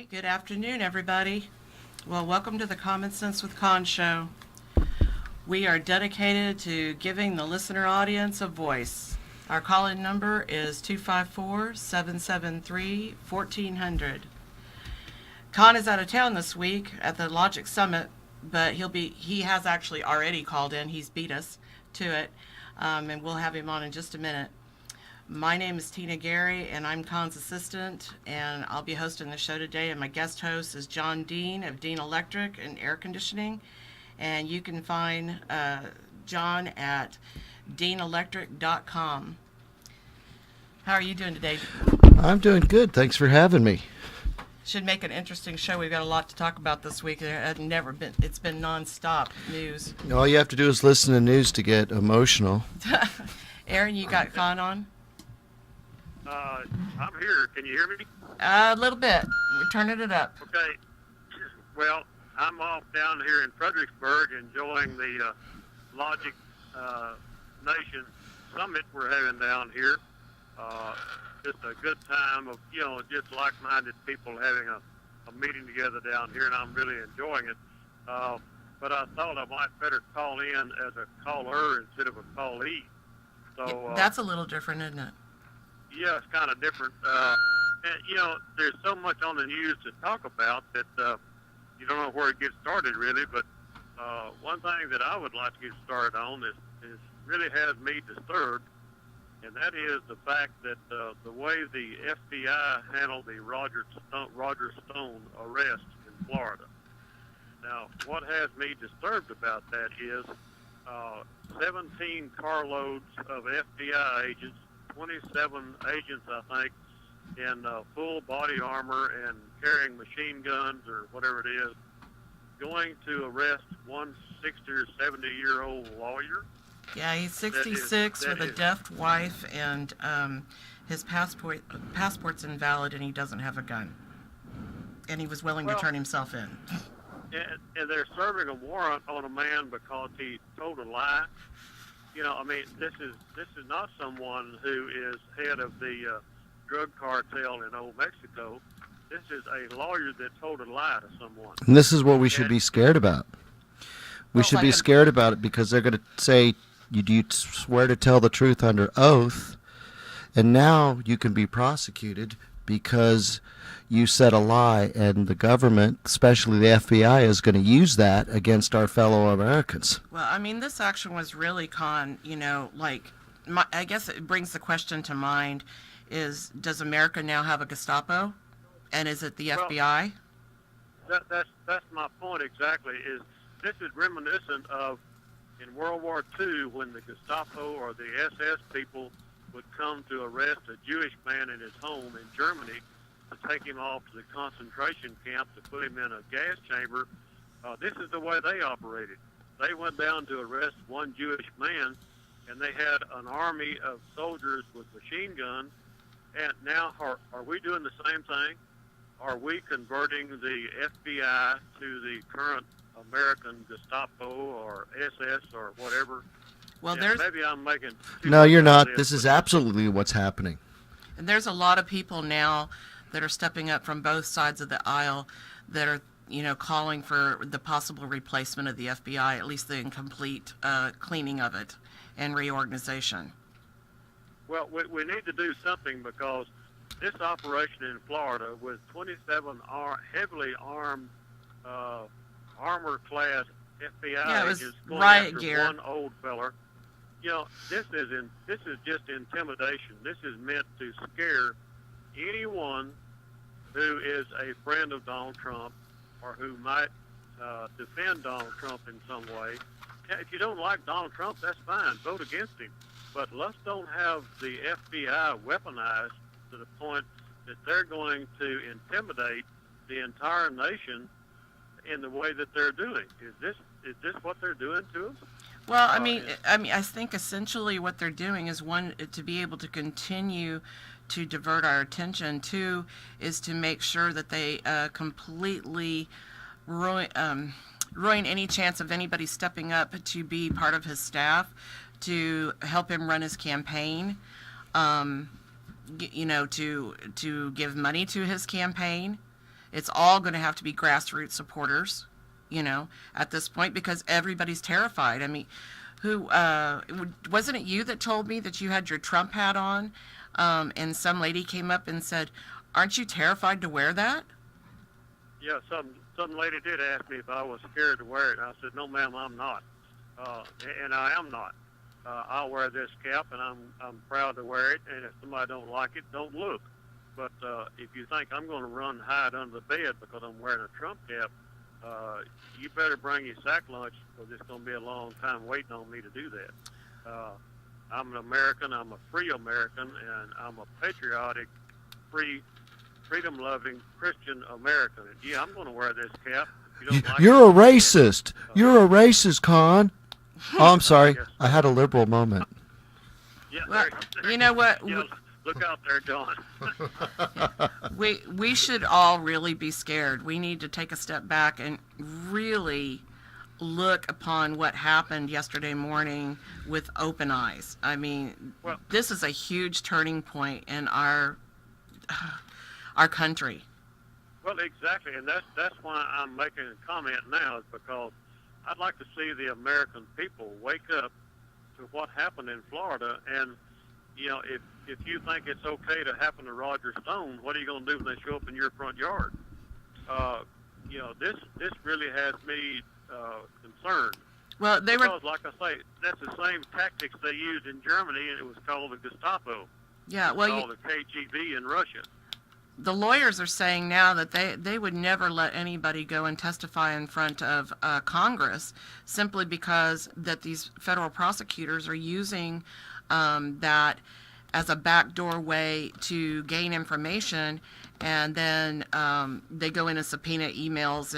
Good afternoon, everybody. Well, welcome to the Common Sense with Conn show. We are dedicated to giving the listener audience a voice. Our call-in number is 254-773-1400. Conn is out of town this week at the Logic Summit, but he has actually already called in. He's beat us to it, and we'll have him on in just a minute. My name is Tina Gary, and I'm Conn's assistant, and I'll be hosting the show today. And my guest host is John Deane of Deane Electric and Air Conditioning. And you can find John at DeaneElectric.com. How are you doing today? I'm doing good. Thanks for having me. Should make an interesting show. We've got a lot to talk about this week. It's been nonstop news. All you have to do is listen to news to get emotional. Aaron, you got Conn on? I'm here. Can you hear me? A little bit. We're turning it up. Okay. Well, I'm off down here in Fredericksburg enjoying the Logic Nation Summit we're having down here. Just a good time of, just like-minded people having a meeting together down here, and I'm really enjoying it. But I thought I might better call in as a caller instead of a callee. So that's a little different, isn't it? Yeah, it's kind of different. And, there's so much on the news to talk about that you don't know where to get started, really. But one thing that I would like to get started on is really has me disturbed, and that is the fact that the way the FBI handled the Roger Stone arrest in Florida. Now, what has me disturbed about that is 17 carloads of FBI agents, 27 agents, I think, in full body armor and carrying machine guns or whatever it is, going to arrest one 60 or 70-year-old lawyer. Yeah, he's 66 with a deaf wife, and his passport's invalid, and he doesn't have a gun. And he was willing to turn himself in. And they're serving a warrant on a man because he told a lie. This is not someone who is head of the drug cartel in Old Mexico. This is a lawyer that told a lie to someone. And this is what we should be scared about. We should be scared about it because they're going to say, do you swear to tell the truth under oath? And now you can be prosecuted because you said a lie, and the government, especially the FBI, is going to use that against our fellow Americans. Well, this action was really, Conn, I guess it brings the question to mind is, does America now have a Gestapo? And is it the FBI? That's my point exactly. This is reminiscent of in World War II when the Gestapo or the SS people would come to arrest a Jewish man in his home in Germany to take him off to the concentration camp to put him in a gas chamber. This is the way they operated. They went down to arrest one Jewish man, and they had an army of soldiers with machine guns. And now, are we doing the same thing? Are we converting the FBI to the current American Gestapo or SS or whatever? Well, maybe I'm making... No, you're not. This is absolutely what's happening. And there's a lot of people now that are stepping up from both sides of the aisle that are, calling for the possible replacement of the FBI, at least the incomplete cleaning of it and reorganization. Well, we need to do something because this operation in Florida with 27 heavily armed, armor-class FBI agents going after one old feller, this is just intimidation. This is meant to scare anyone who is a friend of Donald Trump or who might defend Donald Trump in some way. If you don't like Donald Trump, that's fine. Vote against him. But let's don't have the FBI weaponized to the point that they're going to intimidate the entire nation in the way that they're doing. Is this what they're doing to us? Well, I think essentially what they're doing is, one, to be able to continue to divert our attention. Two, is to make sure that they completely ruin any chance of anybody stepping up to be part of his staff, to help him run his campaign, to give money to his campaign. It's all going to have to be grassroots supporters, at this point, because everybody's terrified. I mean, who wasn't it you that told me that you had your Trump hat on, and some lady came up and said, "Aren't you terrified to wear that?" Yeah, some lady did ask me if I was scared to wear it. I said, "No, ma'am, I'm not," and I am not. I'll wear this cap, and I'm proud to wear it. And if somebody don't like it, don't look. But if you think I'm going to run hide under the bed because I'm wearing a Trump cap, you better bring your sack lunch, because it's going to be a long time waiting on me to do that. I'm an American. I'm a free American, and I'm a patriotic, freedom-loving Christian American. And yeah, I'm going to wear this cap. If you don't like You're it, a racist. You're a racist, Conn. Oh, I'm sorry. Yes. I had a liberal moment. Yeah, Well, you know what? Yeah, look out there, John. We should all really be scared. We need to take a step back and really look upon what happened yesterday morning with open eyes. I mean, Well- this is a huge turning point in our country. Well, exactly, and that's why I'm making a comment now, is because I'd like to see the American people wake up to what happened in Florida. And if you think it's okay to happen to Roger Stone, what are you going to do when they show up in your front yard? This really has me concerned. Well, Because, like I say, that's the same tactics they used in Germany, and it was called the Gestapo. yeah, It's well, called the KGB in Russia. the lawyers are saying now that they would never let anybody go and testify in front of Congress, simply because that these federal prosecutors are using that as a backdoor way to gain information, and then they go in and subpoena emails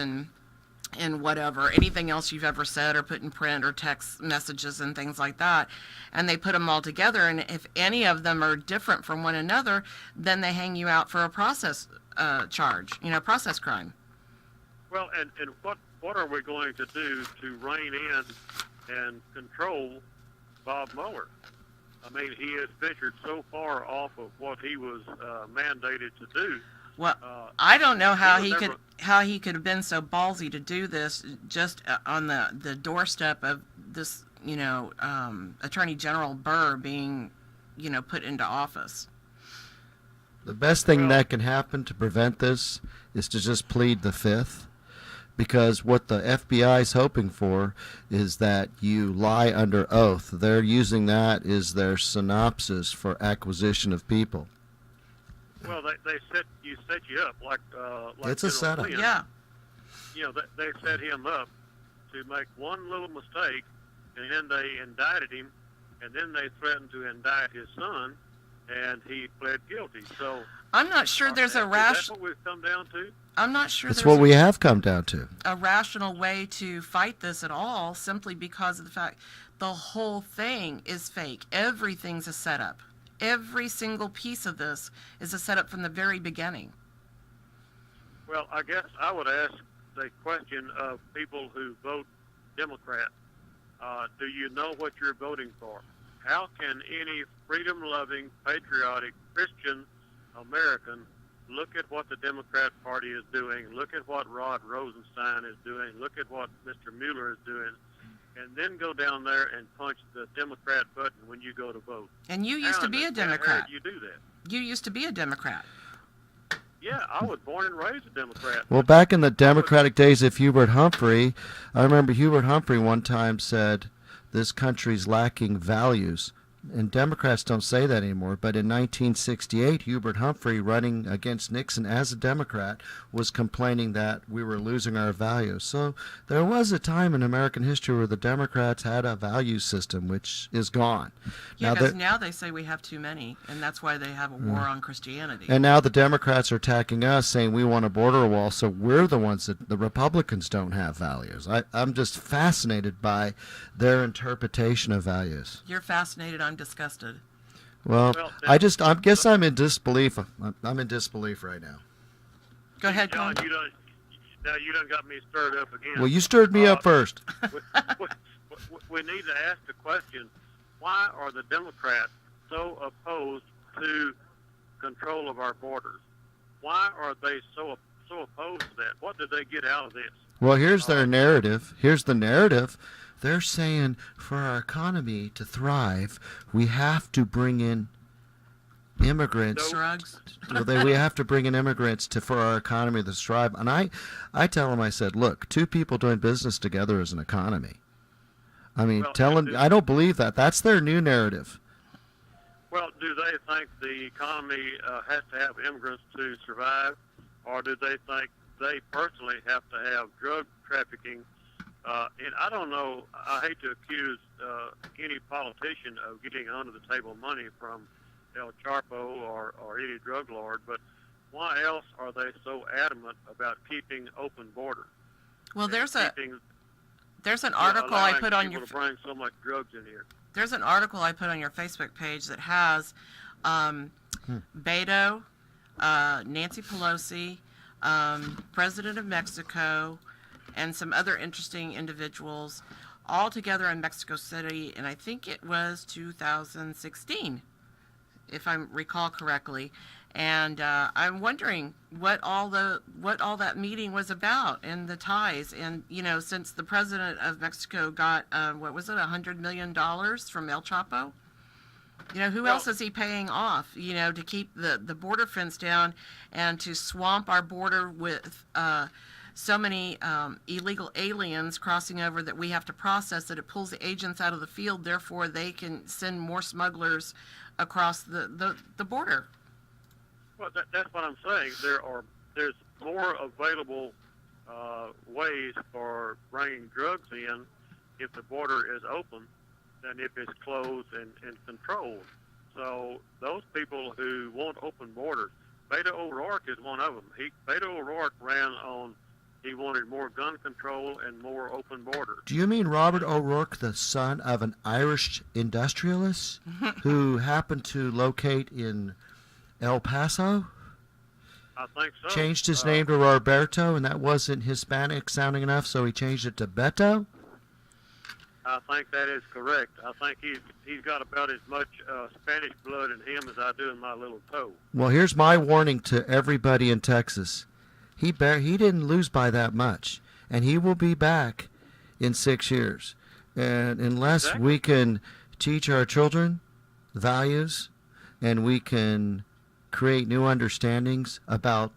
and whatever, anything else you've ever said or put in print or text messages and things like that. And they put them all together, and if any of them are different from one another, then they hang you out for a process charge, process crime. Well, and what are we going to do to rein in and control Bob Mueller? I mean, he has ventured so far off of what he was mandated to do. Well, I don't know how he he was could never- how he could have been so ballsy to do this just on the doorstep of this, Attorney General Burr being, put into office. The best thing Well- that can happen to prevent this is to just plead the fifth, because what the FBI is hoping for is that you lie under oath. They're using that as their synopsis for acquisition of people. Well, they set you up like It's a General setup. Flynn. Yeah. They set him up to make one little mistake, and then they indicted him, and then they threatened to indict his son, and he pled guilty. So I'm not sure there's a That's what we've come down to. I'm not sure That's there's what we have come down to. a rational way to fight this at all, simply because of the fact the whole thing is fake. Everything's a setup. Every single piece of this is a setup from the very beginning. Well, I guess I would ask the question of people who vote Democrat. Do you know what you're voting for? How can any freedom-loving, patriotic, Christian American look at what the Democrat Party is doing, look at what Rod Rosenstein is doing, look at what Mr. Mueller is doing, and then go down there and punch the Democrat button when you go to vote? And you used How to in be a the hell Democrat. did you do that? You used to be a Democrat. Yeah, I was born and raised a Democrat. Well, back in the Democratic days of Hubert Humphrey, I remember Hubert Humphrey one time said, "This country's lacking values." And Democrats don't say that anymore. But in 1968, Hubert Humphrey, running against Nixon as a Democrat, was complaining that we were losing our values. So there was a time in American history where the Democrats had a value system, which is gone. Yeah, Now because that- now they say we have too many, and that's why they have a war on Christianity. And now the Democrats are attacking us, saying we want a border wall, so we're the ones that the Republicans don't have values. I'm just fascinated by their interpretation of values. You're fascinated. I'm disgusted. Well, Well, I guess I'm in disbelief. I'm in disbelief right now. Go ahead, John, Conn. you done got me stirred up again. Well, you stirred me up first. we need to ask the question, why are the Democrats so opposed to control of our borders? Why are they so so opposed to that? What did they get out of this? Well, here's their narrative. Here's the narrative. They're saying for our economy to thrive, we have to bring in immigrants. Drugs. We have to bring in immigrants for our economy to thrive. And I tell them, I said, look, two people doing business together is an economy. I mean, I don't believe that. That's their new narrative. Well, do they think the economy has to have immigrants to survive, or do they think they personally have to have drug trafficking? And I don't know. I hate to accuse any politician of getting under the table money from El Chapo or any drug lord, but why else are they so adamant about keeping open border? Well, there's an article I put on your. To bring so much drugs in here. There's an article I put on your Facebook page that has Beto, Nancy Pelosi, President of Mexico, and some other interesting individuals all together in Mexico City, and I think it was 2016, if I recall correctly. And I'm wondering what all that meeting was about and the ties. And since the president of Mexico got what was it, $100 million from El Chapo, who else is he paying off? To keep the border fence down and to swamp our border with so many illegal aliens crossing over that we have to process that it pulls the agents out of the field. Therefore, they can send more smugglers across the border. Well, that's what I'm saying. There's more available ways for bringing drugs in if the border is open than if it's closed and controlled. So those people who want open borders, Beto O'Rourke is one of them. Beto O'Rourke ran on, he wanted more gun control and more open borders. Do you mean Robert O'Rourke, the son of an Irish industrialist who happened to locate in El Paso? I think so. Changed his name to Roberto, and that wasn't Hispanic sounding enough, so he changed it to Beto? I think that is correct. I think he's got about as much Spanish blood in him as I do in my little toe. Well, here's my warning to everybody in Texas. He didn't lose by that much, and he will be back in 6 years. And unless we can teach our children values and we can create new understandings about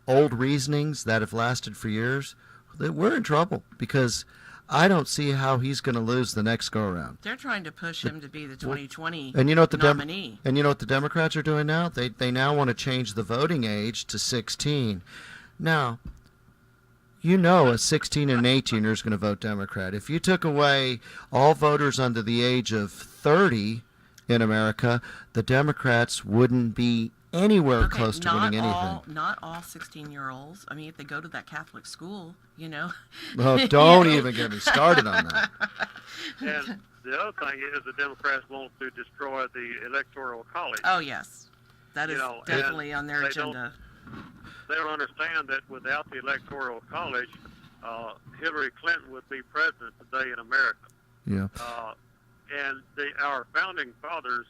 old reasonings that have lasted for years, that we're in trouble, because I don't see how he's going to lose the next go-around. They're trying to push him to be the 2020 and nominee. And you know what the Democrats are doing now? They now want to change the voting age to 16. Now, a 16 and 18 is going to vote Democrat. If you took away all voters under the age of 30 in America, the Democrats wouldn't be anywhere close to winning anything. Not all 16-year-olds. I mean, if they go to that Catholic school, Oh, don't even get me started on that. And the other thing is the Democrats want to destroy the Electoral College. Oh, yes. That is definitely on their agenda. They don't understand that without the Electoral College, Hillary Clinton would be president today in America. Yeah. And our founding fathers,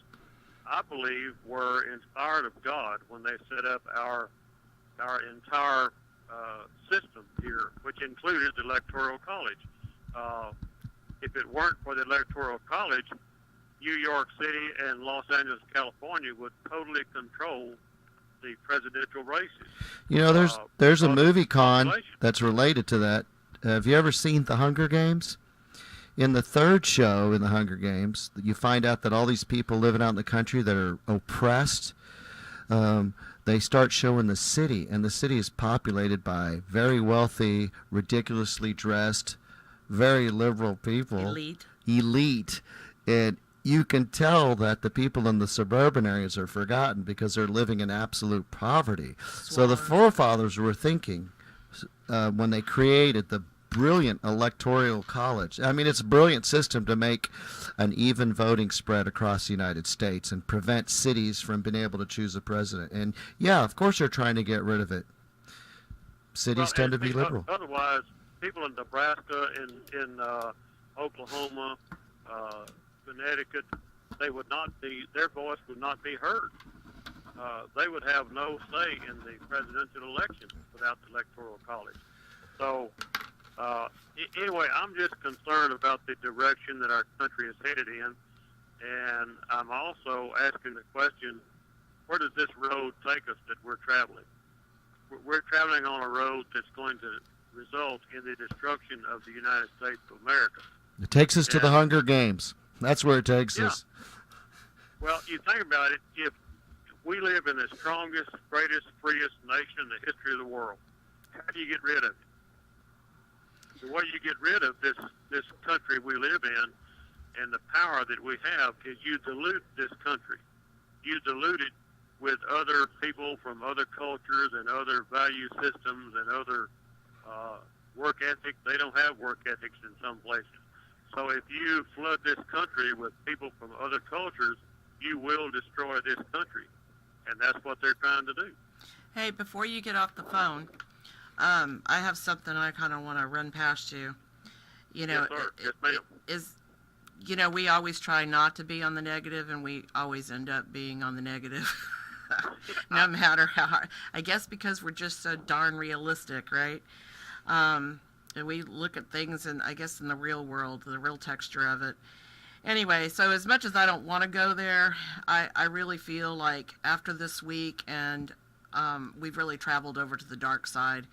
I believe, were inspired of God when they set up our entire system here, which included the Electoral College. If it weren't for the Electoral College, New York City and Los Angeles, California would totally control the presidential races. There's a movie, Conn, that's related to that. Have you ever seen The Hunger Games? In the third show in The Hunger Games, you find out that all these people living out in the country that are oppressed, they start showing the city, and the city is populated by very wealthy, ridiculously dressed, very liberal people. Elite. And you can tell that the people in the suburban areas are forgotten because they're living in absolute poverty. So the forefathers were thinking, when they created the brilliant electoral college. I mean, it's a brilliant system to make an even voting spread across the United States and prevent cities from being able to choose a president. And yeah, of course they're trying to get rid of it. Cities tend to be liberal. Otherwise, people in Nebraska, in Oklahoma, Connecticut, their voice would not be heard. they would have no say in the presidential election without the Electoral College. So, anyway, I'm just concerned about the direction that our country is headed in, and I'm also asking the question, where does this road take us that we're traveling? We're traveling on a road that's going to result in the destruction of the United States of America. It takes us to the Hunger Games. That's where it takes us. Well, you think about it, if we live in the strongest, greatest, freest nation in the history of the world, how do you get rid of it? The way you get rid of this country we live in and the power that we have is you dilute this country. You dilute it with other people from other cultures and other value systems and other work ethic. They don't have work ethics in some places. So if you flood this country with people from other cultures, you will destroy this country. And that's what they're trying to do. Hey, before you get off the phone, I have something I kind of want to run past you. You know, Yes, sir. Yes, ma'am. We always try not to be on the negative, and we always end up being on the negative. No matter how hard. I guess because we're just so darn realistic, right? And we look at things, and I guess in the real world, the real texture of it. Anyway, so as much as I don't want to go there, I really feel like after this week, and we've really traveled over to the dark side.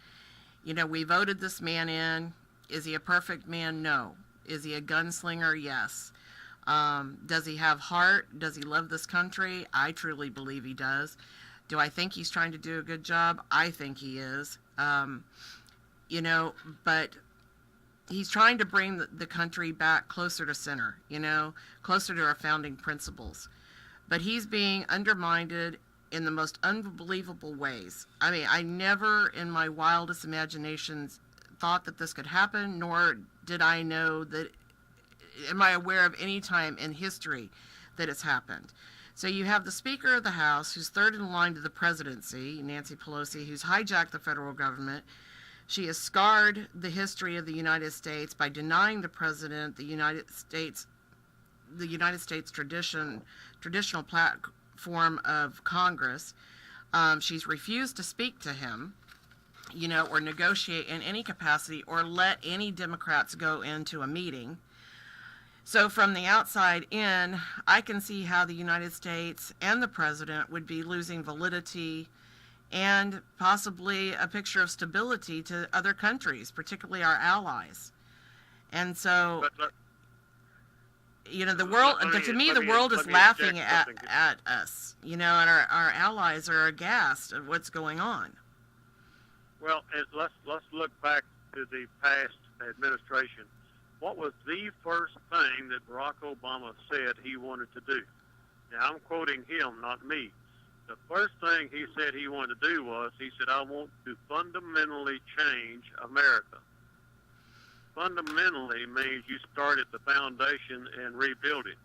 You know, we voted this man in. Is he a perfect man? No. Is he a gunslinger? Yes. Does he have heart? Does he love this country? I truly believe he does. Do I think he's trying to do a good job? I think he is. You know, but he's trying to bring the country back closer to center, you know, closer to our founding principles. But he's being undermined in the most unbelievable ways. I mean, I never in my wildest imaginations thought that this could happen, nor did I know that, am I aware of any time in history that it's happened. So you have the Speaker of the House, who's third in line to the presidency, Nancy Pelosi, who's hijacked the federal government. She has scarred the history of the United States by denying the president the United States traditional platform of Congress. She's refused to speak to him, you know, or negotiate in any capacity, or let any Democrats go into a meeting. So from the outside in, I can see how the United States and the president would be losing validity and possibly a picture of stability to other countries, particularly our allies. And so, you know, the world, to me, the world is laughing at us, you know, and our allies are aghast at what's going on. Well, let's look back to the past administration. What was the first thing that Barack Obama said he wanted to do? Now, I'm quoting him, not me. The first thing he said he wanted to do was, he said, I want to fundamentally change America. Fundamentally means you start at the foundation and rebuild it.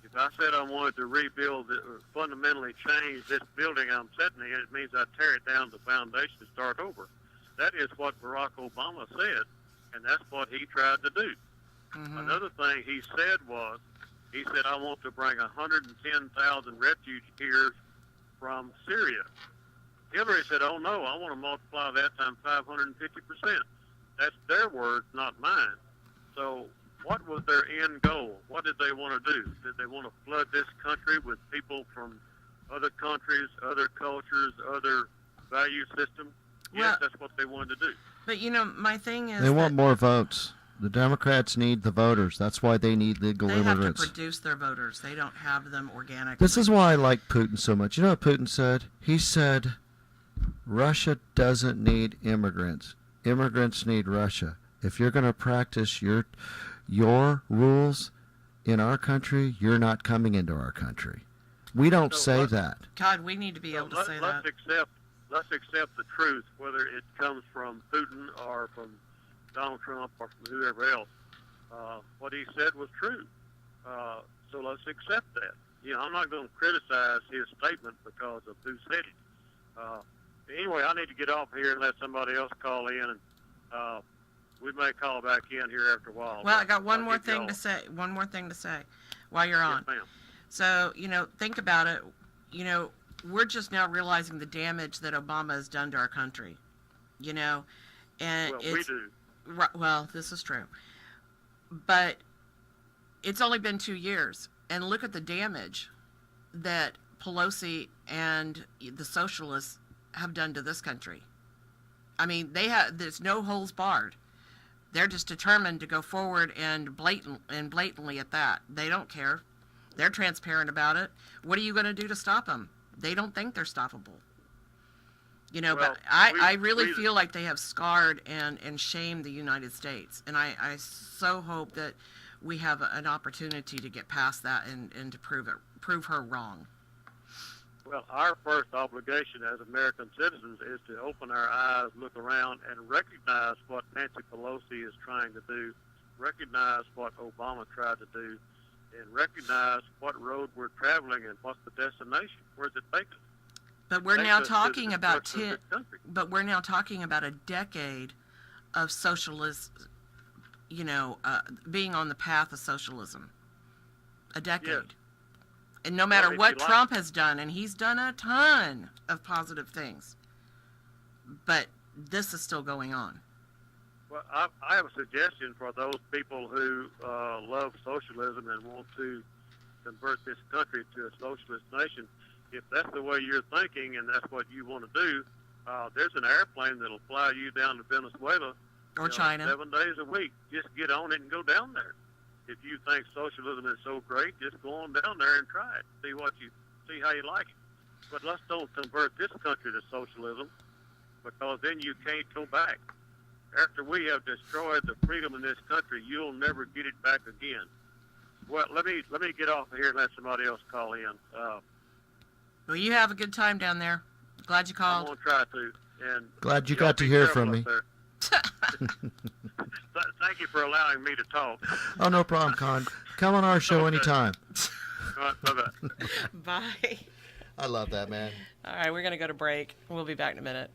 If I said I wanted to rebuild, or fundamentally change this building I'm sitting in, it means I tear it down to the foundation and start over. That is what Barack Obama said, and that's what he tried to do. Mm-hmm. Another thing he said was, he said, I want to bring 110,000 refugees from Syria. Hillary said, oh no, I want to multiply that times 550%. That's their words, not mine. So what was their end goal? What did they want to do? Did they want to flood this country with people from other countries, other cultures, other value systems? Yes, that's what they wanted to do. But, you know, my thing is, they want more votes. The Democrats need the voters. That's why they need legal immigrants. They have to produce their voters. They don't have them organically. This is why I like Putin so much. You know what Putin said? He said, Russia doesn't need immigrants. Immigrants need Russia. If you're going to practice your rules in our country, you're not coming into our country. We don't say that. God, we need to be able to say that. Let's accept the truth, whether it comes from Putin or from Donald Trump or from whoever else. What he said was true. So let's accept that. You know, I'm not going to criticize his statement because of who said it. Anyway, I need to get off here and let somebody else call in, and we may call back in here after a while. Well, I got one more thing to say. One more thing to say while you're on. Yes, ma'am. So, you know, think about it. You know, we're just now realizing the damage that Obama has done to our country, you know, and Well, we do. well, this is true, but it's only been 2 years, and look at the damage that Pelosi and the socialists have done to this country. I mean, there's no holes barred. They're just determined to go forward and blatantly at that. They don't care. They're transparent about it. What are you going to do to stop them? They don't think they're stoppable. You know, Well, but I really feel like they have scarred and shamed the United States. And I so hope that we have an opportunity to get past that and to prove her wrong. Well, our first obligation as American citizens is to open our eyes, look around, and recognize what Nancy Pelosi is trying to do, recognize what Obama tried to do, and recognize what road we're traveling and what's the destination. Where's it take us? But we're now talking about But we're now talking about a decade of socialist, being on the path of socialism. A decade. Yes. And no matter Well, what Trump has done, and he's done a ton of positive things, but this is still going on. Well, I have a suggestion for those people who love socialism and want to convert this country to a socialist nation. If that's the way you're thinking and that's what you want to do, there's an airplane that'll fly you down to Venezuela Or China. 7 days a week. Just get on it and go down there. If you think socialism is so great, just go on down there and try it. See how you like it. But let's don't convert this country to socialism, because then you can't go back. After we have destroyed the freedom in this country, you'll never get it back again. Well, let me get off of here and let somebody else call in. Well, you have a good time down there. Glad you I'm called. gonna try to. And Glad you y'all got to be hear careful from up me. there. Thank you for allowing me to talk. Oh, no problem, Conn. Come on our show Okay. anytime. All right, bye-bye. Bye. I love that, man. All right, we're going to go to break. We'll be back in a minute.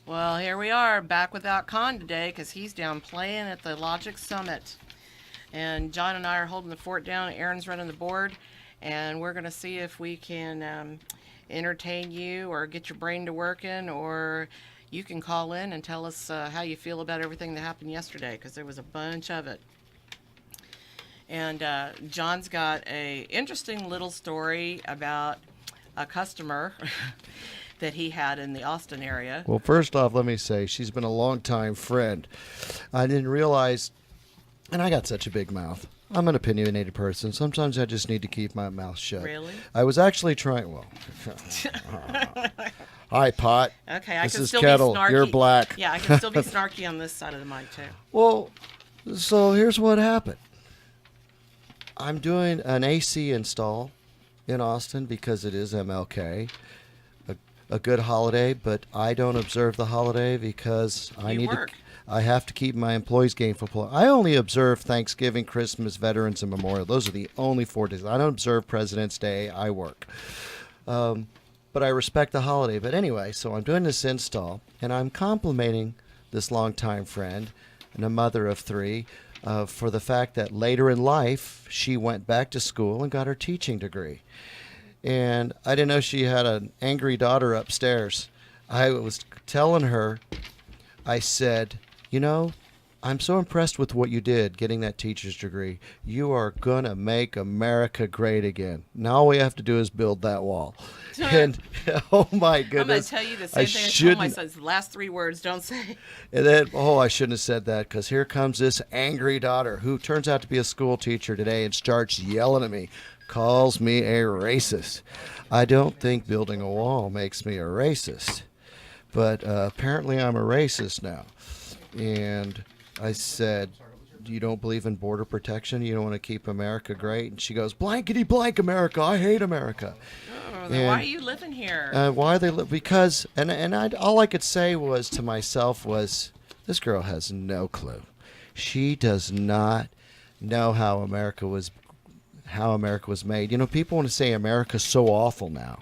Well, here we are, back without Conn today because he's down playing at the Logic Summit. And John and I are holding the fort down. Aaron's running the board. And we're going to see if we can entertain you or get your brain to working, or you can call in and tell us how you feel about everything that happened yesterday, because there was a bunch of it. And John's got a interesting little story about a customer that he had in the Austin area. Well, first off, let me say she's been a long-time friend. I didn't realize, and I got such a big mouth. I'm an opinionated person. Sometimes I just need to keep my mouth shut. Really? I was actually trying. Well, hi, Pot. Okay, I this can is still Kettle. be snarky. You're black. Yeah, I can still be snarky on this side of the mic too. Well, so here's what happened. I'm doing an AC install in Austin because it is MLK, a good holiday, but I don't observe the holiday because I have to keep my employees gainful. I only observe Thanksgiving, Christmas, Veterans, and Memorial. Those are the only 4 days. I don't observe President's Day. I work. But I respect the holiday. But anyway, so I'm doing this install, and I'm complimenting this longtime friend and a mother of 3 for the fact that later in life, she went back to school and got her teaching degree. And I didn't know she had an angry daughter upstairs. I was telling her, I said, you know, I'm so impressed with what you did getting that teacher's degree. You are going to make America great again. Now all we have to do is build that wall. And oh my goodness. I'm going to tell you the same thing I told my sons. The last 3 words, don't say. And then, I shouldn't have said that, because here comes this angry daughter who turns out to be a school teacher today and starts yelling at me, calls me a racist. I don't think building a wall makes me a racist, but apparently I'm a racist now. And I said, you don't believe in border protection? You don't want to keep America great? And she goes, blankety blank America. I hate America. Oh, then why are you living here? Why are they because, all I could say was to myself was, this girl has no clue. She does not know how America was made. You know, people want to say America's so awful now.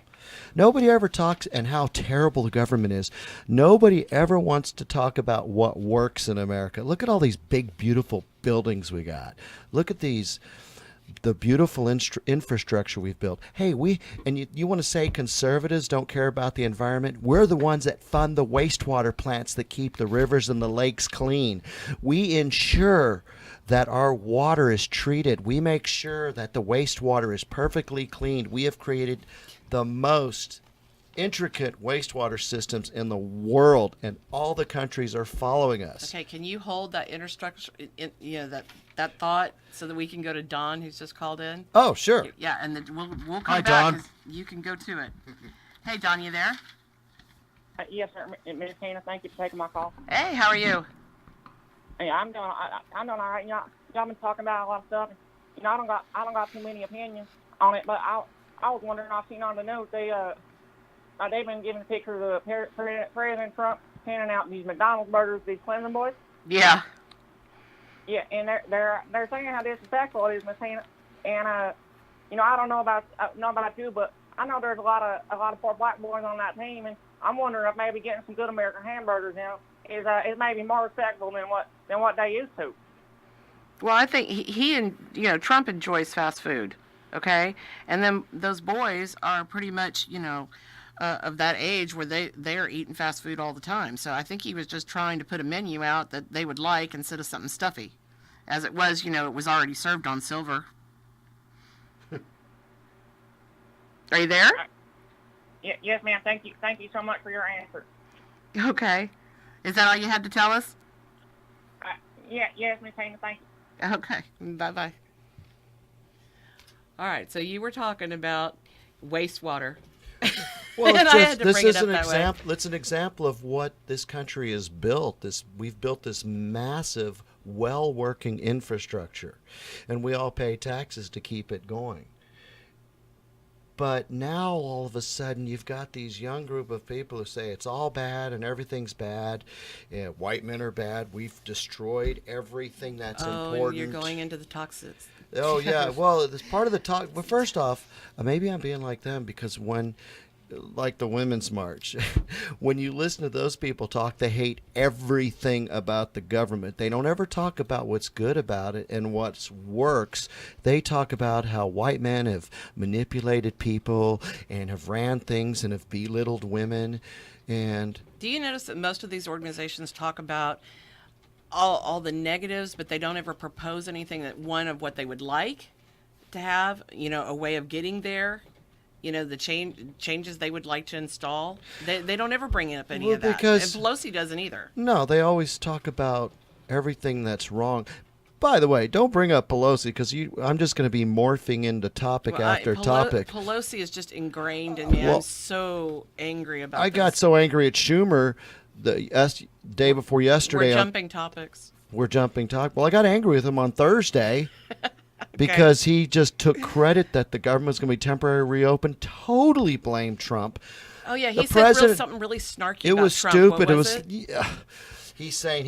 Nobody ever talks, and how terrible the government is. Nobody ever wants to talk about what works in America. Look at all these big, beautiful buildings we got. Look at the beautiful infrastructure we've built. Hey, you want to say conservatives don't care about the environment? We're the ones that fund the wastewater plants that keep the rivers and the lakes clean. We ensure that our water is treated. We make sure that the wastewater is perfectly cleaned. We have created the most intricate wastewater systems in the world, and all the countries are following us. Okay, can you hold that that thought so that we can go to Don, who's just called in? Oh, sure. Yeah, and then we'll come Hi, back. Don. You can go to it. Hey, Don, you there? Yes, sir. Miss Tina, thank you for taking my call. Hey, how are you? Hey, I'm doing all right. Y'all been talking about a lot of stuff. And, I don't got too many opinions on it, but I was wondering. I've seen on the news they've been giving pictures of President Trump handing out these McDonald's burgers to these Clinton boys. Yeah. Yeah, and they're saying how disrespectful it is, Miss Tina. And I don't know about you, but I know there's a lot of poor black boys on that team, and I'm wondering if maybe getting some good American hamburgers, is maybe more respectful than what they used to. Well, I think he and Trump enjoys fast food, okay, and then those boys are pretty much of that age where they're eating fast food all the time. So I think he was just trying to put a menu out that they would like instead of something stuffy, as it was. It was already served on silver. Are you there? Yes, ma'am. Thank you so much for your answer. Okay. Is that all you had to tell us? Yes, Miss Tina. Thank you. Okay. Bye-bye. All right. So you were talking about wastewater. Well, this is an example. It's an example of what this country has built. We've built this massive, well-working infrastructure, and we all pay taxes to keep it going. But now, all of a sudden, you've got these young group of people who say it's all bad and everything's bad. White men are bad. We've destroyed everything that's important. Oh, you're going into the toxics. Oh, yeah. Well, it's part of the talk. Well, first off, maybe I'm being like them, because when like the Women's March. When you listen to those people talk, they hate everything about the government. They don't ever talk about what's good about it and what works. They talk about how white men have manipulated people and have ran things and have belittled women. And Do you notice that most of these organizations talk about all the negatives, but they don't ever propose anything that one of what they would like to have, a way of getting there, the changes they would like to install. They don't ever bring up any of that. Because and Pelosi doesn't either. No, they always talk about everything that's wrong. By the way, don't bring up Pelosi because I'm just going to be morphing into topic after topic. Pelosi is just ingrained in me. I'm so angry about I this. got so angry at Schumer the day before yesterday. We're jumping topics. We're jumping topics. Well, I got angry with him on Thursday because he just took credit that the government was going to be temporarily reopened, totally blamed Trump. Oh, yeah, he said something really snarky it about was Trump. Stupid. What was it? Yeah. He's saying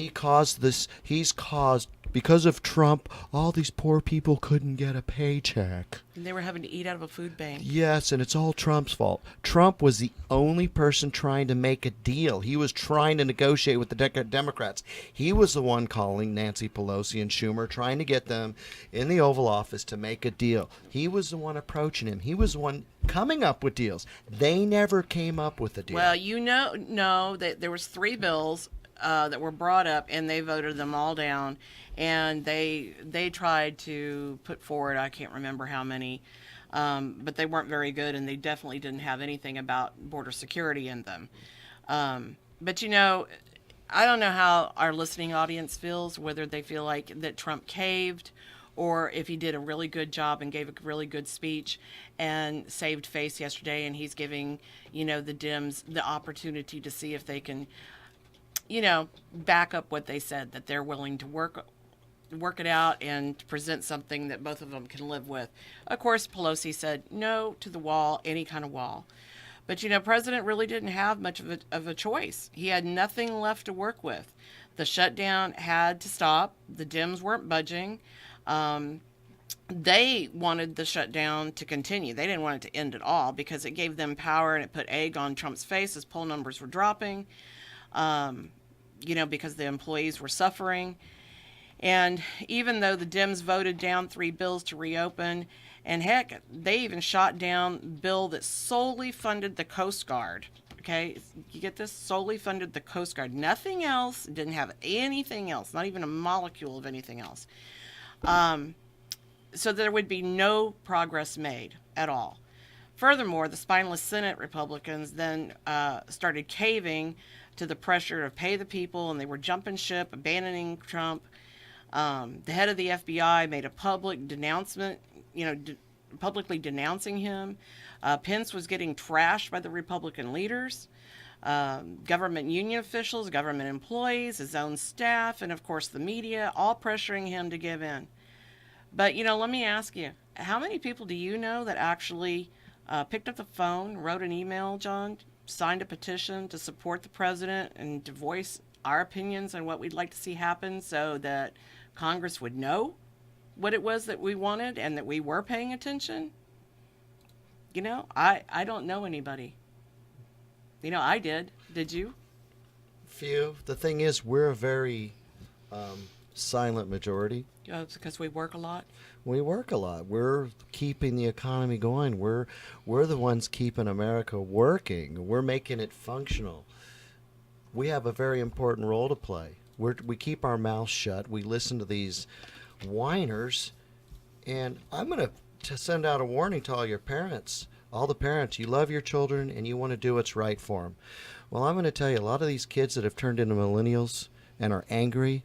because of Trump, all these poor people couldn't get a paycheck. And they were having to eat out of a food bank. Yes, and it's all Trump's fault. Trump was the only person trying to make a deal. He was trying to negotiate with the Democrats. He was the one calling Nancy Pelosi and Schumer, trying to get them in the Oval Office to make a deal. He was the one approaching him. He was the one coming up with deals. They never came up with a deal. Well, no, that there was 3 bills that were brought up, and they voted them all down. And they tried to put forward, I can't remember how many, but they weren't very good, and they definitely didn't have anything about border security in them. But I don't know how our listening audience feels, whether they feel like that Trump caved or if he did a really good job and gave a really good speech and saved face yesterday, and he's giving, the Dems the opportunity to see if they can, back up what they said, that they're willing to work it out and present something that both of them can live with. Of course, Pelosi said no to the wall, any kind of wall. But, President really didn't have much of a choice. He had nothing left to work with. The shutdown had to stop. The Dems weren't budging. They wanted the shutdown to continue. They didn't want it to end at all because it gave them power and it put egg on Trump's face as poll numbers were dropping, because the employees were suffering. And even though the Dems voted down 3 bills to reopen, and heck, they even shot down a bill that solely funded the Coast Guard. Okay, you get this? Solely funded the Coast Guard. Nothing else, didn't have anything else, not even a molecule of anything else. So there would be no progress made at all. Furthermore, the spineless Senate Republicans then started caving to the pressure to pay the people, and they were jumping ship, abandoning Trump. The head of the FBI made a public denouncement, publicly denouncing him. Pence was getting trashed by the Republican leaders, government union officials, government employees, his own staff, and of course the media, all pressuring him to give in. But, let me ask you, how many people do you know that actually picked up the phone, wrote an email, John, signed a petition to support the president and to voice our opinions on what we'd like to see happen so that Congress would know what it was that we wanted and that we were paying attention? I don't know anybody. I did. Did you? Few. The thing is, we're a very silent majority. It's because we work a lot. We work a lot. We're keeping the economy going. We're the ones keeping America working. We're making it functional. We have a very important role to play. We keep our mouths shut. We listen to these whiners. And I'm going to send out a warning to all your parents, all the parents. You love your children and you want to do what's right for them. Well, I'm going to tell you, a lot of these kids that have turned into millennials and are angry,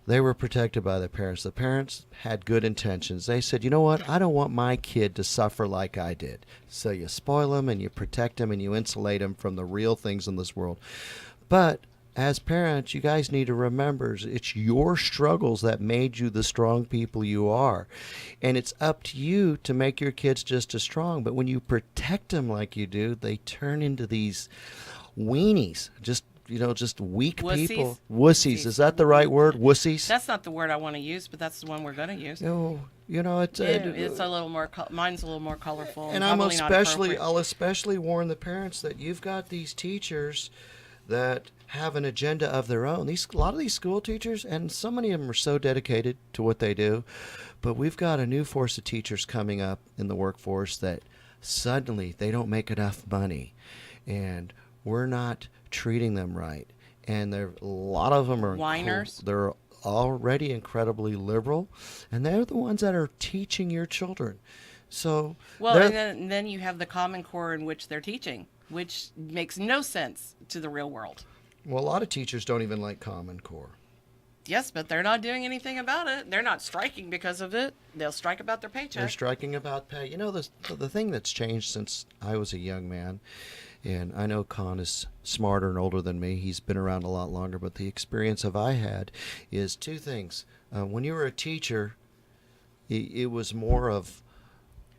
they were protected by their parents. The parents had good intentions. They said, you know what? I don't want my kid to suffer like I did. So you spoil them and you protect them and you insulate them from the real things in this world. But as parents, you guys need to remember it's your struggles that made you the strong people you are. And it's up to you to make your kids just as strong. But when you protect them like you do, they turn into these weenies, just weak Wussies. people. Wussies. Is that the right word? Wussies? That's not the word I want to use, but that's the one we're going to use. No, You know, It's a little more. Mine's a little more colorful. and I'll especially warn the parents that you've got these teachers that have an agenda of their own. A lot of these school teachers, and so many of them are so dedicated to what they do, but we've got a new force of teachers coming up in the workforce that suddenly they don't make enough money, and we're not treating them right. And a lot of them are whiners. They're already incredibly liberal, and they're the ones that are teaching your children. So and then you have the Common Core in which they're teaching, which makes no sense to the real world. Well, a lot of teachers don't even like Common Core. Yes, but they're not doing anything about it. They're not striking because of it. They'll strike about their paycheck. They're striking about pay. You know, the thing that's changed since I was a young man, and I know Conn is smarter and older than me. He's been around a lot longer, but the experience I had is two things. When you were a teacher, it was more of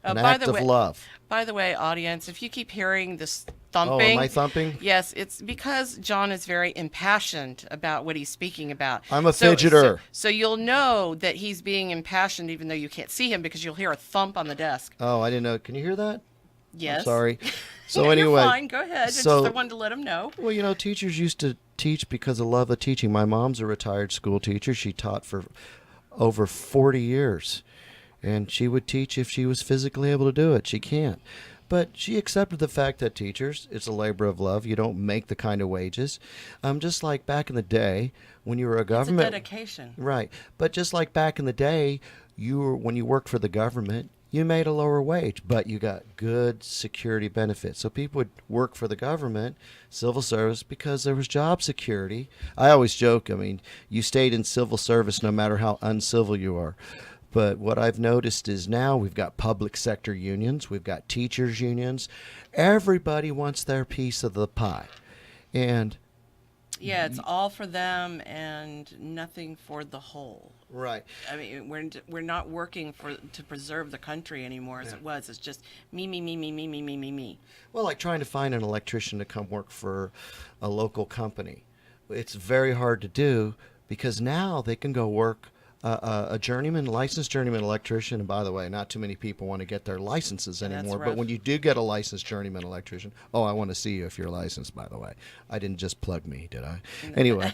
an act of love. By the way, audience, if you keep hearing this thumping. Oh, am I thumping? Yes, it's because John is very impassioned about what he's speaking about. I'm a fidgeter. So you'll know that he's being impassioned even though you can't see him because you'll hear a thump on the desk. Oh, I didn't know. Can you hear that? Yes. I'm sorry. So You're anyway. fine. Go ahead. I wanted to let him know. Well, you know, teachers used to teach because of love of teaching. My mom's a retired school teacher. She taught for over 40 years. And she would teach if she was physically able to do it. She can't. But she accepted the fact that teachers, it's a labor of love. You don't make the kind of wages. Just like back in the day when you were a government. It's a dedication. Right. But just like back in the day, when you worked for the government, you made a lower wage, but you got good security benefits. So people would work for the government, civil service, because there was job security. I always joke, I mean, you stayed in civil service no matter how uncivil you are. But what I've noticed is now we've got public sector unions, we've got teachers unions. Everybody wants their piece of the pie. And yeah, it's all for them and nothing for the whole. Right. I mean, we're not working to preserve the country anymore as it was. It's just me, me, me, me, me, me, me, me, me. Well, like trying to find an electrician to come work for a local company. It's very hard to do because now they can go work a licensed journeyman electrician. And by the way, not too many people want to get their licenses anymore. But when you do get a licensed journeyman electrician, I want to see you if you're licensed, by the way. I didn't just plug me, did I? Anyway.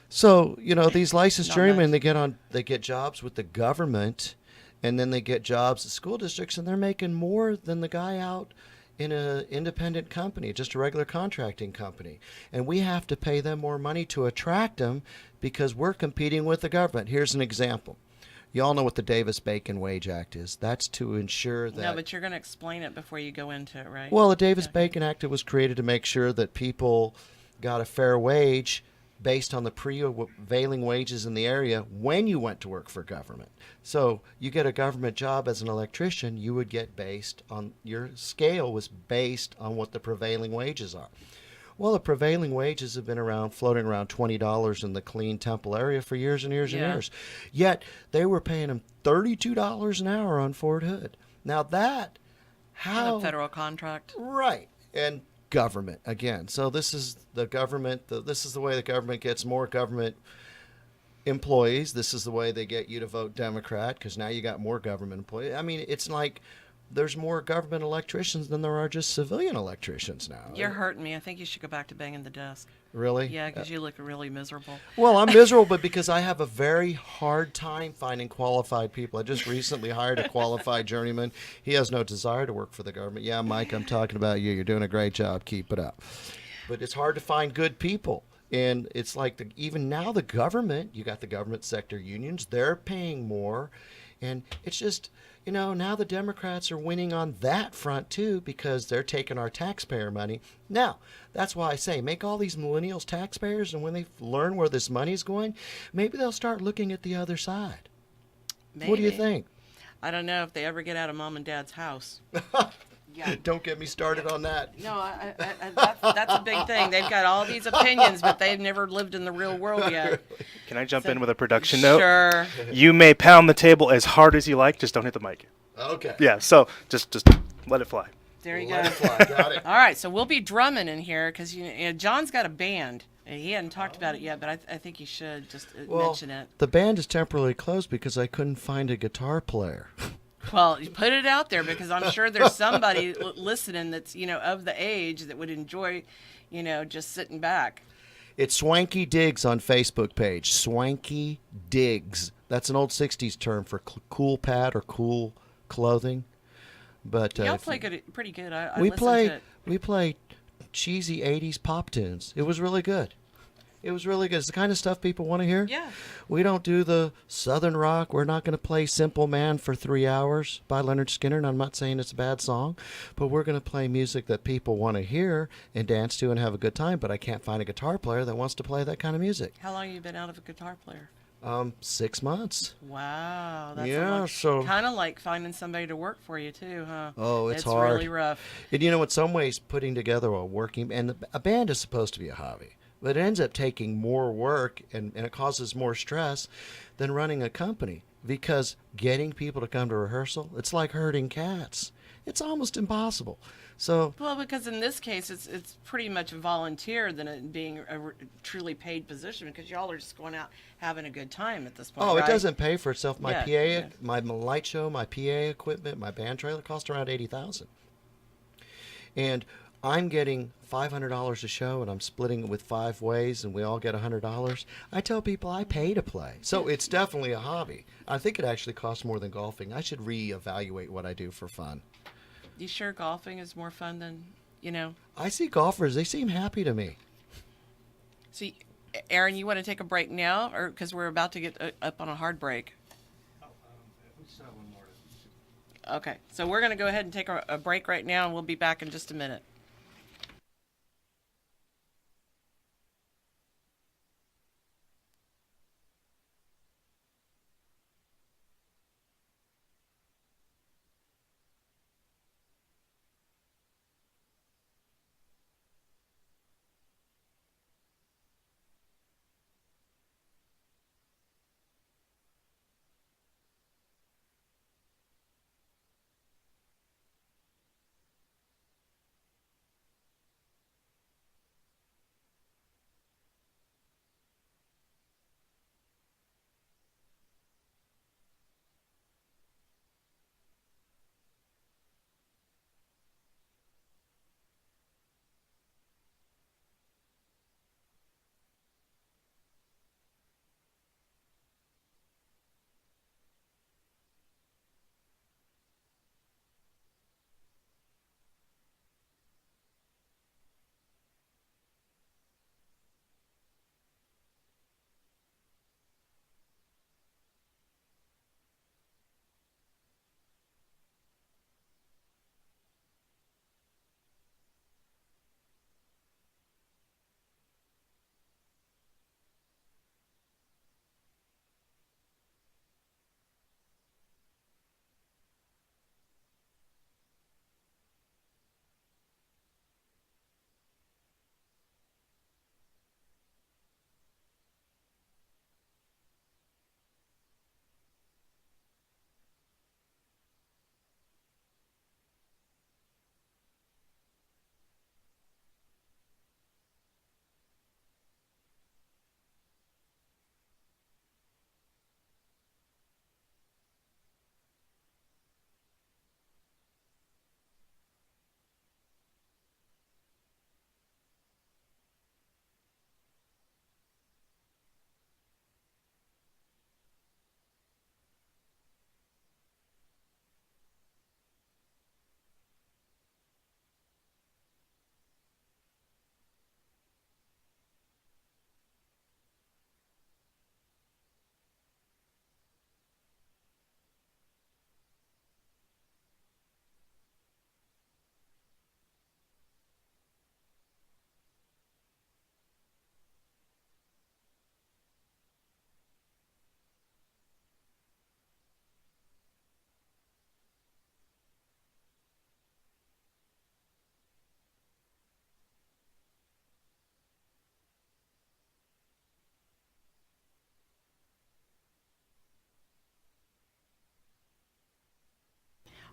So, you know, these licensed journeymen, they get jobs with the government, and then they get jobs at school districts, and they're making more than the guy out in an independent company, just a regular contracting company. And we have to pay them more money to attract them because we're competing with the government. Here's an example. You all know what the Davis-Bacon Wage Act is. That's to ensure that... No, but you're going to explain it before you go into it, right? Well, the Davis-Bacon Act was created to make sure that people got a fair wage based on the prevailing wages in the area when you went to work for government. So you get a government job as an electrician, you would get based on, your scale was based on what the prevailing wages are. Well, the prevailing wages have been floating around $20 in the Clean Temple area for years and years and years. Yet they were paying them $32 an hour on Fort Hood. Now that, how... A federal contract. Right. And government again. So this is the government. This is the way the government gets more government employees. This is the way they get you to vote Democrat because now you got more government employees. I mean, it's like there's more government electricians than there are just civilian electricians now. You're hurting me. I think you should go back to banging the desk. Really? Yeah, because you look really miserable. Well, I'm miserable, but because I have a very hard time finding qualified people. I just recently hired a qualified journeyman. He has no desire to work for the government. Yeah, Mike, I'm talking about you. You're doing a great job. Keep it up. But it's hard to find good people. And it's like even now the government, you got the government sector unions, they're paying more. And it's just, you know, now the Democrats are winning on that front too because they're taking our taxpayer money. Now, that's why I say make all these millennials taxpayers, and when they learn where this money's going, maybe they'll start looking at the other side. Maybe. What do you think? I don't know if they ever get out of mom and dad's house. Yeah. Don't get me started on that. No, that's a big thing. They've got all these opinions, but they've never lived in the real world yet. Can I jump in with a production note? Sure. You may pound the table as hard as you like, just don't hit the mic. Okay. Yeah, so just let it fly. There you Let go. it fly. Got it. All right, so we'll be drumming in here because John's got a band. And he hadn't talked about it yet, but I think he should just Well, mention it. the band is temporarily closed because I couldn't find a guitar player. Well, you put it out there because I'm sure there's somebody listening that's, of the age that would enjoy, just sitting back. It's Swanky Digs on Facebook page. Swanky Digs. That's an old 60s term for cool pad or cool clothing. But Y'all play pretty good. I we listened play to it. we play cheesy 80s pop tunes. It was really good. It was really good. It's the kind of stuff people want to hear. Yeah. We don't do the Southern rock. We're not going to play Simple Man for 3 hours by Leonard Skinner, and I'm not saying it's a bad song, but we're going to play music that people want to hear and dance to and have a good time, but I can't find a guitar player that wants to play that kind of music. How long have you been out of a guitar player? 6 months. Wow. That's Yeah, so... kind of like finding somebody to work for you, too, huh? Oh, it's hard. Really rough. And in some ways, putting together a working... And a band is supposed to be a hobby. But it ends up taking more work and it causes more stress than running a company because getting people to come to rehearsal, it's like herding cats. It's almost impossible. So, Well, because in this case, it's pretty much volunteer than it being a truly paid position because y'all are just going out having a good time at this point. it right? doesn't pay for itself. My Yeah, PA, yeah. my light show, my PA equipment, my band trailer cost around $80,000. And I'm getting $500 a show, and I'm splitting it with 5 ways, and we all get $100. I tell people I pay to play, so it's definitely a hobby. I think it actually costs more than golfing. I should reevaluate what I do for fun. You sure golfing is more fun than, I see golfers; they seem happy to me. See, Aaron, you want to take a break now, or because we're about to get up on a hard break? Okay, so we're going to go ahead and take a break right now, and we'll be back in just a minute.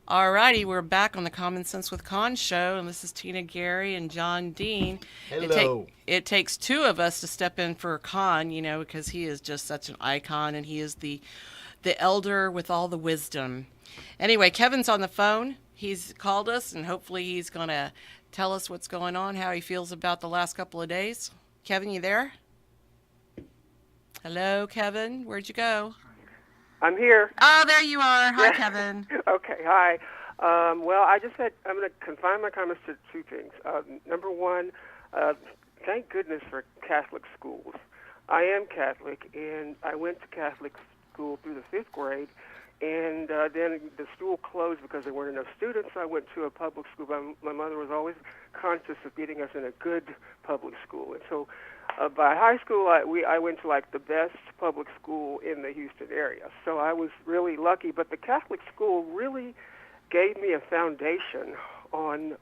Alrighty, we're back on the Common Sense with Conn show, and this is Tina Gary and John Deane. Hello. It takes two of us to step in for Conn, because he is just such an icon, and he is the elder with all the wisdom. Anyway, Kevin's on the phone. He's called us, and hopefully he's going to tell us what's going on, how he feels about the last couple of days. Kevin, you there? Hello, Kevin. Where'd you go? I'm here. Oh, there you are. Hi, Kevin. Okay, hi. Well, I'm going to confine my comments to two things. Number one, thank goodness for Catholic schools. I am Catholic, and I went to Catholic school through the 5th grade, and then the school closed because there weren't enough students, so I went to a public school. My mother was always conscious of getting us in a good public school, and so by high school, I went to like the best public school in the Houston area. So I was really lucky. But the Catholic school really gave me a foundation on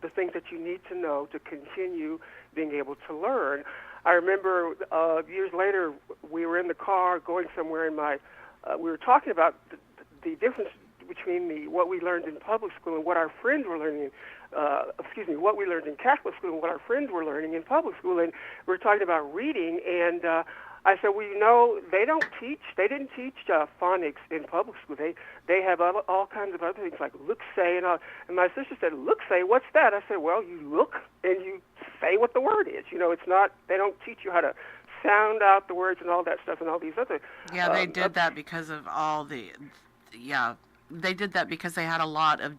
the things that you need to know to continue being able to learn. I remember years later, we were in the car going somewhere, and we were talking about the difference between what we learned in public school and what our friends were learning. What we learned in Catholic school and what our friends were learning in public school, and we were talking about reading, and I said, well, they didn't teach phonics in public school. They have all kinds of other things like look, say, and my sister said, look, say, what's that? I said, well, you look and you say what the word is. It's not, they don't teach you how to sound out the words and all that stuff and all these other. Yeah, they did that because of they did that because they had a lot of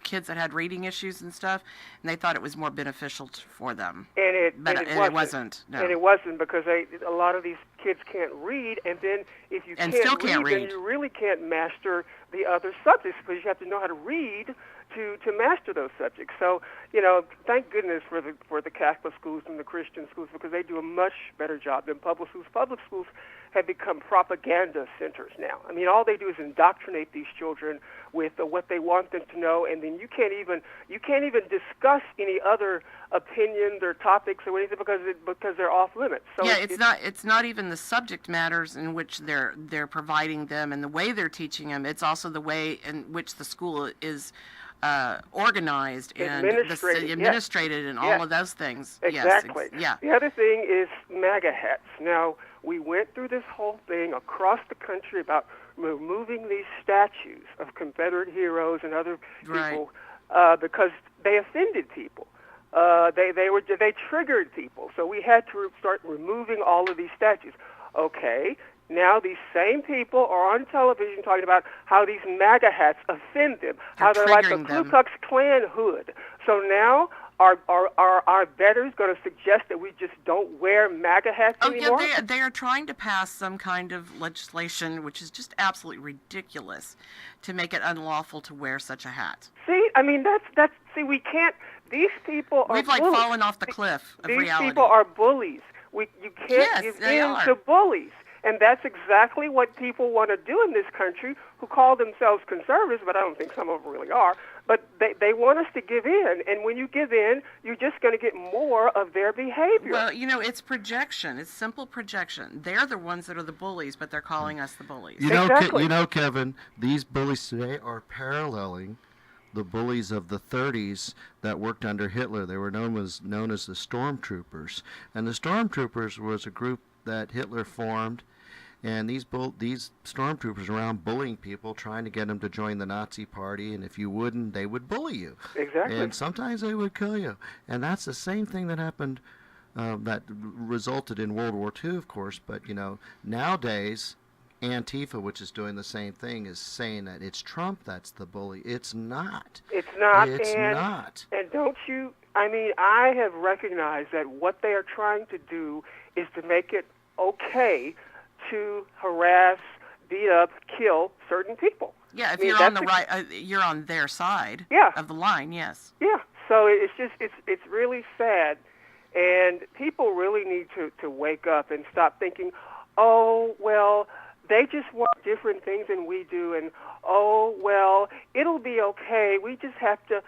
kids that had reading issues and stuff, and they thought it was more beneficial for them. And it wasn't. No. And it wasn't, because a lot of these kids can't read, and then if you can't read, then you really can't master the other subjects, because you have to know how to read to master those subjects. So, thank goodness for the Catholic schools and the Christian schools, because they do a much better job than public schools. Public schools have become propaganda centers now. I mean, all they do is indoctrinate these children with what they want them to know, and then you can't even discuss any other opinions or topics or anything because they're off limits. So yeah, it's not even the subject matters in which they're providing them and the way they're teaching them. It's also the way in which the school is organized and administrated and all of those things. Exactly. Yes, The other thing is MAGA hats. Now, we went through this whole thing across the country about removing these statues of Confederate heroes and other people because they offended people. They triggered people. So we had to start removing all of these statues. Okay. Now these same people are on television talking about how these MAGA hats offend them, how they're like the Ku Klux Klan hood. So now are betters going to suggest that we just don't wear MAGA hats anymore? Yeah, they are trying to pass some kind of legislation, which is just absolutely ridiculous, to make it unlawful to wear such a hat. See, I mean, we can't. These people are. We've fallen off the cliff of reality. These people are bullies. You can't give in to bullies. And that's exactly what people want to do in this country, who call themselves conservatives, but I don't think some of them really are. But they want us to give in, and when you give in, you're just going to get more of their behavior. Well, it's projection. It's simple projection. They're the ones that are the bullies, but they're calling us the bullies. Exactly. Kevin, these bullies today are paralleling the bullies of the 30s that worked under Hitler. They were known as the Stormtroopers. And the Stormtroopers was a group that Hitler formed, and these stormtroopers around bullying people, trying to get them to join the Nazi party, and if you wouldn't, they would bully you. Exactly. And sometimes they would kill you. And that's the same thing that happened, that resulted in World War II, of course. But, nowadays, Antifa, which is doing the same thing, is saying that it's Trump that's the bully. It's not. It's not. It's not. And don't you, I have recognized that what they are trying to do is to make it okay to harass, beat up, kill certain people. Yeah, if you're on the right, you're on their side of the line, yes. Yeah, so it's really sad, and people really need to wake up and stop thinking, oh, well, they just want different things than we do, and oh, well, it'll be okay. We just have to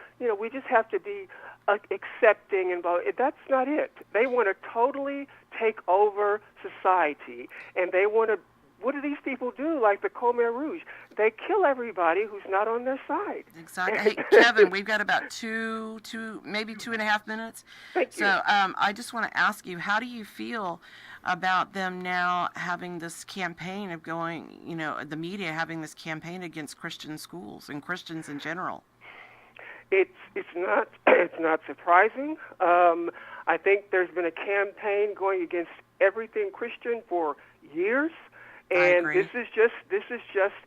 be accepting, and that's not it. They want to totally take over society, and they want to what do these people do? Like the Khmer Rouge, they kill everybody who's not on their side. Exactly. Hey, Kevin, we've got about maybe 2.5 minutes. Thank you. So I just want to ask you, how do you feel about them now having this campaign of going, the media having this campaign against Christian schools and Christians in general? It's not surprising. I think there's been a campaign going against everything Christian for years, and this is just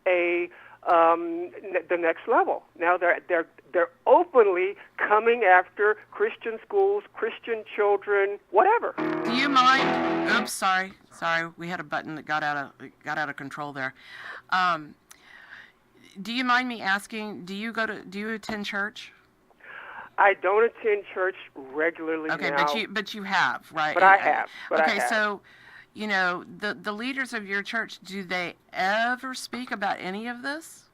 a the next level. Now they're openly coming after Christian schools, Christian children, whatever. Do you mind? Oops, sorry. We had a button that got out of control there. Do you mind me asking? Do you attend church? I don't attend church regularly okay, now. but you have, right? But I have. So, the leaders of your church, do they ever speak about any of this?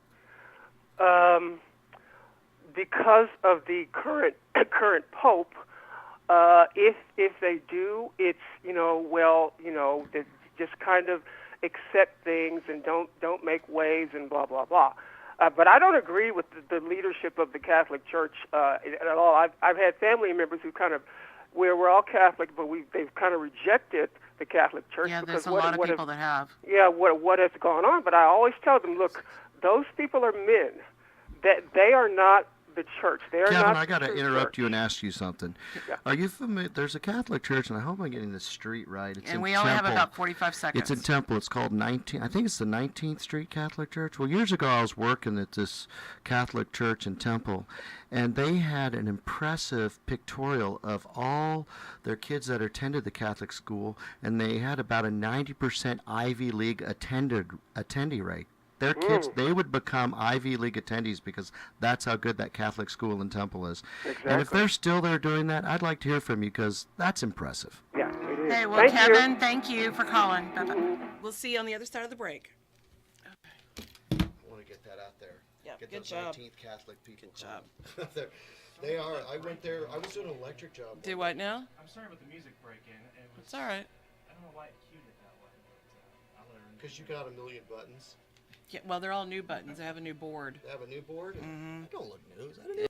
Because of the current pope, if they do, it's they just kind of accept things and don't make waves and blah blah blah. But I don't agree with the leadership of the Catholic Church at all. I've had family members who we're all Catholic, but they've kind of rejected the Catholic Church. Yeah, because there's a lot of people that have. Yeah, what has gone on? But I always tell them, look, those people are men. That they are not the church. They are Kevin, not. I got to interrupt church. you and ask you something. Yeah. Are you familiar? There's a Catholic church, and I hope I'm getting the street right. It's and in we only Temple. have about 45 seconds. It's in Temple. It's called I think it's the 19th Street Catholic Church. Well, years ago I was working at this Catholic church in Temple, and they had an impressive pictorial of all their kids that attended the Catholic school, and they had about a 90% Ivy League attendee rate. Their kids, they would become Ivy League attendees because that's how good that Catholic school in Temple is. Exactly. And if they're still there doing that, I'd like to hear from you because that's impressive. Yeah, it is. Hey, well, Thank Kevin, you. thank you for calling. Bye-bye. We'll see you on the other side of the break. I want to get that out there. Yeah, Get good those job. 19th Catholic people. Good job. They are. I went there. I was doing an electric job. Do what now? I'm sorry about the music break-in. It's all right. I don't know why it cued it that way, but I learned. Because you got a million buttons. Yeah, well, they're all new buttons. They have a new board. They have a new board. Mm-hmm. I don't look new. Is that a new